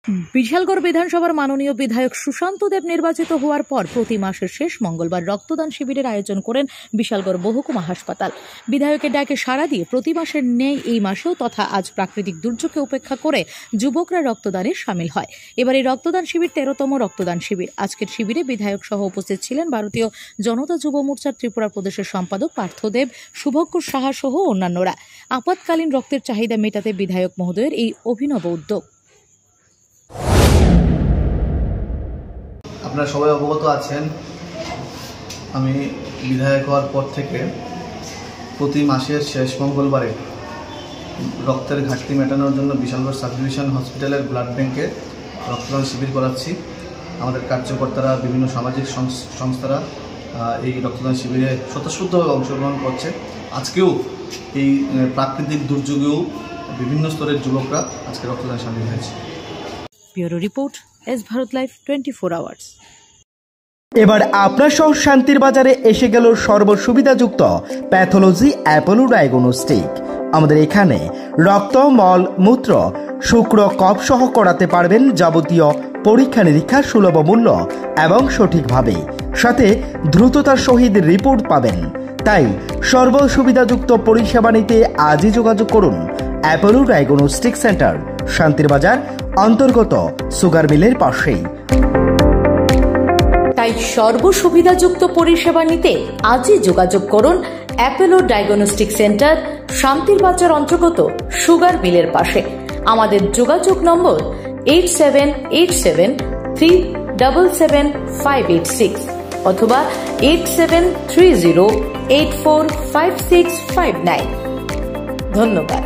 বিশালগড় বিধানসভার মাননীয় বিধায়ক সুশান্ত দেব নির্বাচিত হওয়ার পর প্রতি মাসের শেষ মঙ্গলবার রক্তদান শিবিরের আয়োজন করেন বিশালগড় মহকুমা হাসপাতাল। বিধায়কের ডাকে সাড়া দিয়ে প্রতি মাসের ন্যায় এই মাসেও তথা আজ প্রাকৃতিক দুর্যোগকে উপেক্ষা করে যুবকরা রক্তদানে সামিল হয়। এবার এই রক্তদান শিবির 13তম রক্তদান শিবির। আজকের শিবিরে বিধায়ক সহ উপস্থিত ছিলেন ভারতীয় জনতা যুব মোর্চার ত্রিপুরা প্রদেশের সম্পাদক পার্থদেব, শুভঙ্কর সাহা সহ অন্যান্যরা। আপাতকালীন রক্তের চাহিদা মেটাতে বিধায়ক মহোদয়ের এই অভিনব উদ্যোগ। আপনারা সবাই অবগত আছেন, আমি বিধায়ক হওয়ার পর থেকে প্রতি মাসের শেষ মঙ্গলবারে রক্তের ঘাটতি মেটানোর জন্য বিশালগড় সাব ডিভিশন হসপিটালের ব্লাড ব্যাংকে রক্তদান শিবির করাচ্ছি। আমাদের কার্যকর্তারা, বিভিন্ন সামাজিক সংস্থারা এই রক্তদান শিবিরে স্বতঃস্ফূর্তভাবে অংশগ্রহণ করছে। আজকেও এই প্রাকৃতিক দুর্যোগেও বিভিন্ন স্তরের যুবকরা আজকে রক্তদান সামিল হয়েছে। Bureau report, S Bharat live 24 hours. এবার আপনার শহর শান্তির বাজারে এসে গেল সর্বসুবিধাযুক্ত প্যাথোলজি অ্যাপোলো ডায়াগনস্টিক। আমাদের এখানে রক্ত, মল, মূত্র, শুক্র, কফ সহ করাতে পারবেন যাবতীয় পরীক্ষা নিরীক্ষা সুলভ মূল্য এবং সঠিকভাবে, সাথে দ্রুততার সহিত রিপোর্ট পাবেন। তাই সর্বসুবিধাযুক্ত পরিষেবা নিতে আজই যোগাযোগ করুন অ্যাপোলো ডায়াগনস্টিক সেন্টার, শান্তির বাজার অন্তর্গত সুগার মিলের পাশেই। তাই সর্বসুবিধাযুক্ত পরিষেবা নিতে আজই যোগাযোগ করুন অ্যাপোলো ডায়াগনস্টিক সেন্টার, শান্তির বাজার অন্তর্গত সুগার মিলের পাশে। আমাদের যোগাযোগ নম্বর 8787377586 অথবা 8730845659। ধন্যবাদ।